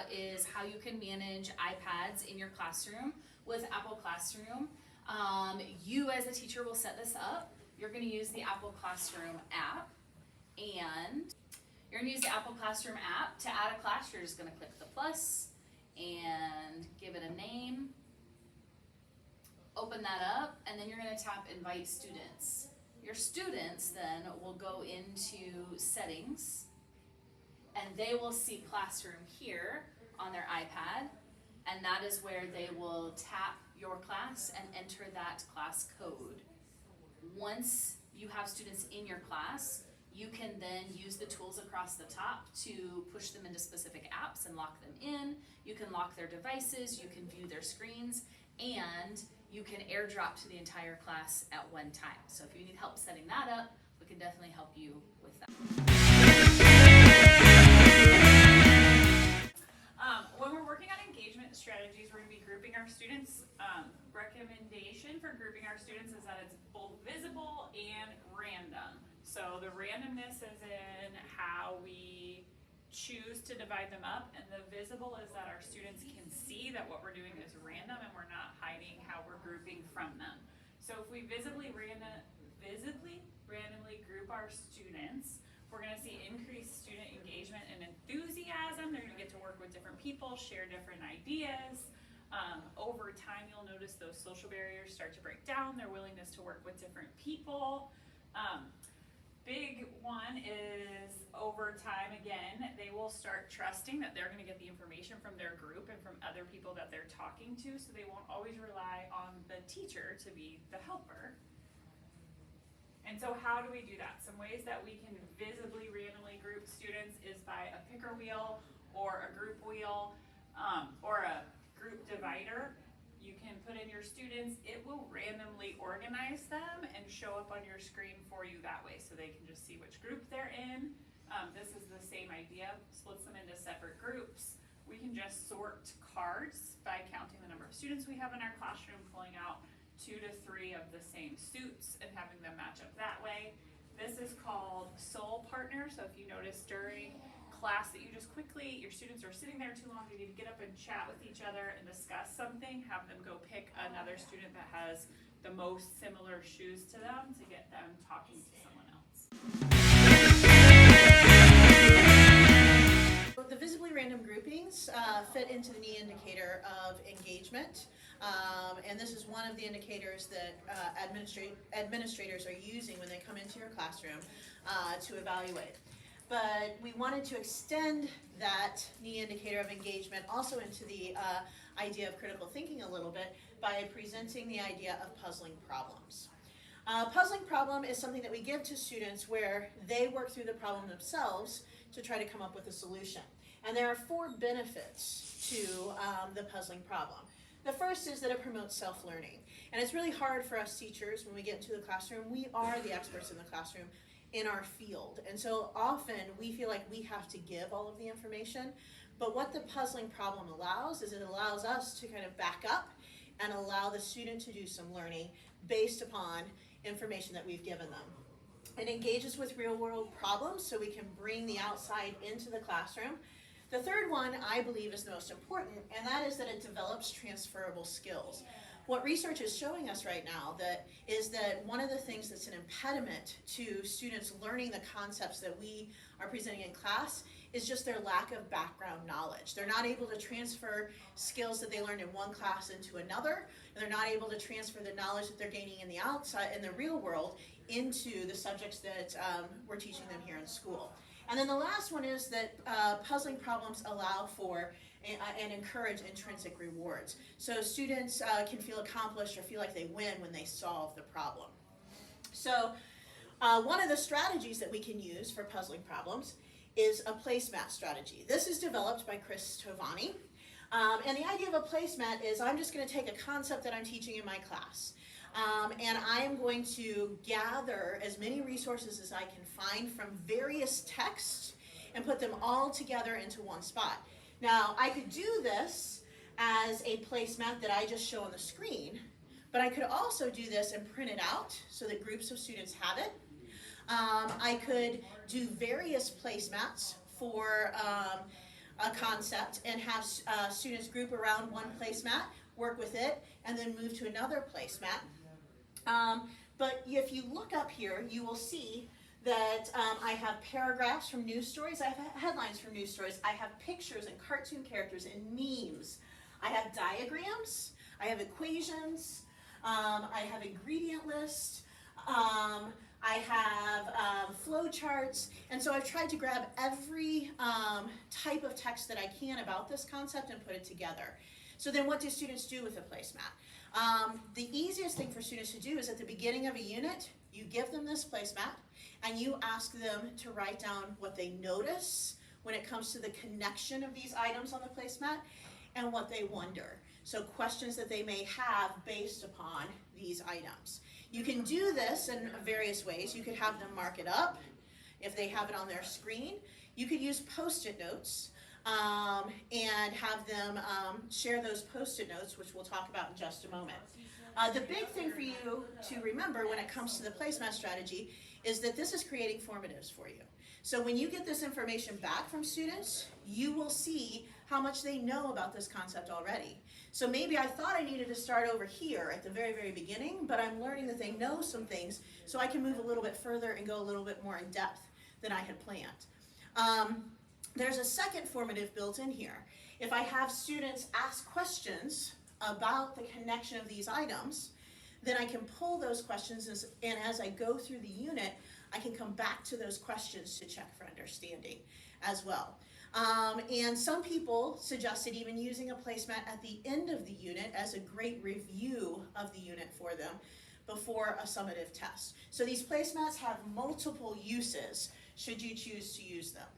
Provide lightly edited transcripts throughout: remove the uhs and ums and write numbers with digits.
about is how you can manage iPads in your classroom with Apple Classroom. You as a teacher will set this up. You're going to use the Apple Classroom app, and you're going to use the Apple Classroom app to add a class. You're just going to click the plus and give it a name. Open that up, and then you're going to tap invite students. Your students then will go into settings, and they will see Classroom here on their iPad, and that is where they will tap your class and enter that class code. Once you have students in your class, you can then use the tools across the top to push them into specific apps and lock them in. You can lock their devices, you can view their screens, and you can airdrop to the entire class at one time. So if you need help setting that up, we can definitely help you with that. When we're working on engagement strategies, we're going to be grouping our students. Recommendation for grouping our students is that it's both visible and random. So the randomness is in how we choose to divide them up, and the visible is that our students can see that what we're doing is random and we're not hiding how we're grouping from them. So if we visibly randomly group our students, we're going to see increased student engagement and enthusiasm. They're going to get to work with different people, share different ideas. Over time, you'll notice those social barriers start to break down, their willingness to work with different people. Big one is over time, again, they will start trusting that they're going to get the information from their group and from other people that they're talking to, so they won't always rely on the teacher to be the helper. And so how do we do that? Some ways that we can visibly randomly group students is by a picker wheel or a group wheel or a group divider. You can put in your students, it will randomly organize them and show up on your screen for you that way so they can just see which group they're in. This is the same idea, splits them into separate groups. We can just sort cards by counting the number of students we have in our classroom, pulling out 2 to 3 of the same suits and having them match up that way. This is called soul partner. So if you notice during class that you just quickly, your students are sitting there too long, you need to get up and chat with each other and discuss something, have them go pick another student that has the most similar shoes to them to get them talking to someone else. The visibly random groupings fit into the knee indicator of engagement, and this is one of the indicators that administrators are using when they come into your classroom to evaluate. But we wanted to extend that knee indicator of engagement also into the idea of critical thinking a little bit by presenting the idea of puzzling problems. Puzzling problem is something that we give to students where they work through the problem themselves to try to come up with a solution. And there are 4 benefits to the puzzling problem. The first is that it promotes self-learning. And it's really hard for us teachers when we get into the classroom. We are the experts in the classroom in our field. And so often we feel like we have to give all of the information. But what the puzzling problem allows is it allows us to kind of back up and allow the student to do some learning based upon information that we've given them. It engages with real world problems so we can bring the outside into the classroom. The third one I believe is the most important, and that is that it develops transferable skills. What research is showing us right now is that one of the things that's an impediment to students learning the concepts that we are presenting in class is just their lack of background knowledge. They're not able to transfer skills that they learned in one class into another, and they're not able to transfer the knowledge that they're gaining in the outside, in the real world, into the subjects that we're teaching them here in school. And then the last one is that puzzling problems allow for and encourage intrinsic rewards. So students can feel accomplished or feel like they win when they solve the problem. So one of the strategies that we can use for puzzling problems is a placemat strategy. This is developed by Trojan. And the idea of a placemat is I'm just going to take a concept that I'm teaching in my class. And I am going to gather as many resources as I can find from various texts and put them all together into one spot. Now, I could do this as a placemat that I just show on the screen, but I could also do this and print it out so that groups of students have it. I could do various placemats for a concept and have students group around one placemat, work with it, and then move to another placemat. But if you look up here, you will see that I have paragraphs from news stories, I have headlines from news stories, I have pictures and cartoon characters and memes, I have diagrams, I have equations, I have ingredient lists, I have flow charts, and so I've tried to grab every type of text that I can about this concept and put it together. So then what do students do with a placemat? The easiest thing for students to do is at the beginning of a unit, you give them this placemat and you ask them to write down what they notice when it comes to the connection of these items on the placemat and what they wonder. So questions that they may have based upon these items. You can do this in various ways. You could have them mark it up if they have it on their screen. You could use Post-it notes and have them share those Post-it notes, which we'll talk about in just a moment. The big thing for you to remember when it comes to the placemat strategy is that this is creating formatives for you. So when you get this information back from students, you will see how much they know about this concept already. So maybe I thought I needed to start over here at the very, very beginning, but I'm learning that they know some things, so I can move a little bit further and go a little bit more in depth than I had planned. There's a second formative built in here. If I have students ask questions about the connection of these items, then I can pull those questions, and as I go through the unit, I can come back to those questions to check for understanding as well. And some people suggested even using a placemat at the end of the unit as a great review of the unit for them before a summative test. So these placemats have multiple uses should you choose to use them.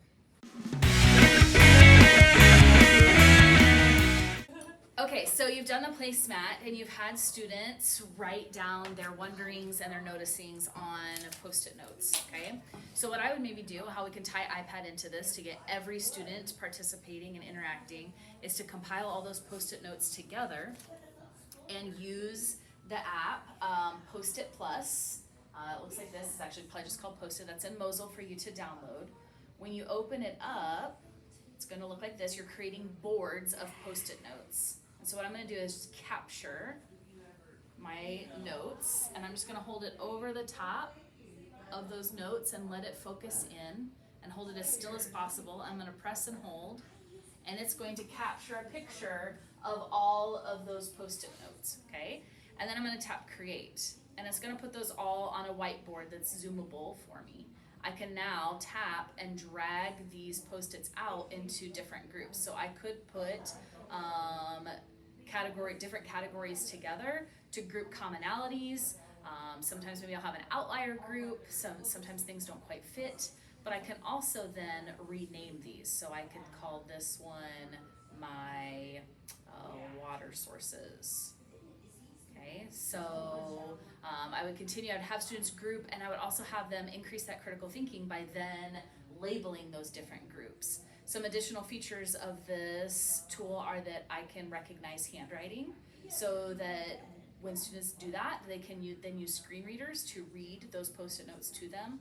Okay, so you've done the placemat and you've had students write down their wonderings and their noticings on Post-it notes, okay? So what I would maybe do, how we can tie iPad into this to get every student participating and interacting, is to compile all those Post-it notes together and use the app Post-it Plus. It looks like this. It's actually probably just called Post-it. That's in Mosel for you to download. When you open it up, it's going to look like this. You're creating boards of Post-it notes. And so what I'm going to do is capture my notes, and I'm just going to hold it over the top of those notes and let it focus in and hold it as still as possible. I'm going to press and hold, and it's going to capture a picture of all of those Post-it notes, okay? And then I'm going to tap Create, and it's going to put those all on a whiteboard that's zoomable for me. I can now tap and drag these Post-its out into different groups. So I could put different categories together to group commonalities. Sometimes maybe I'll have an outlier group. Sometimes things don't quite fit. But I can also then rename these. So I could call this one my water sources. Okay, so I would continue. I would have students group, and I would also have them increase that critical thinking by then labeling those different groups. Some additional features of this tool are that I can recognize handwriting, so that when students do that, they can then use screen readers to read those Post-it notes to them.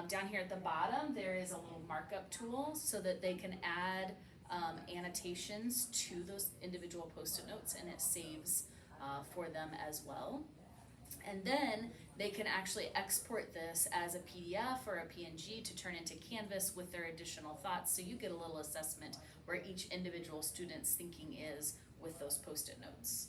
Down here at the bottom, there is a little markup tool so that they can add annotations to those individual Post-it notes, and it saves for them as well. And then they can actually export this as a PDF or a PNG to turn into Canvas with their additional thoughts, so you get a little assessment where each individual student's thinking is with those Post-it notes.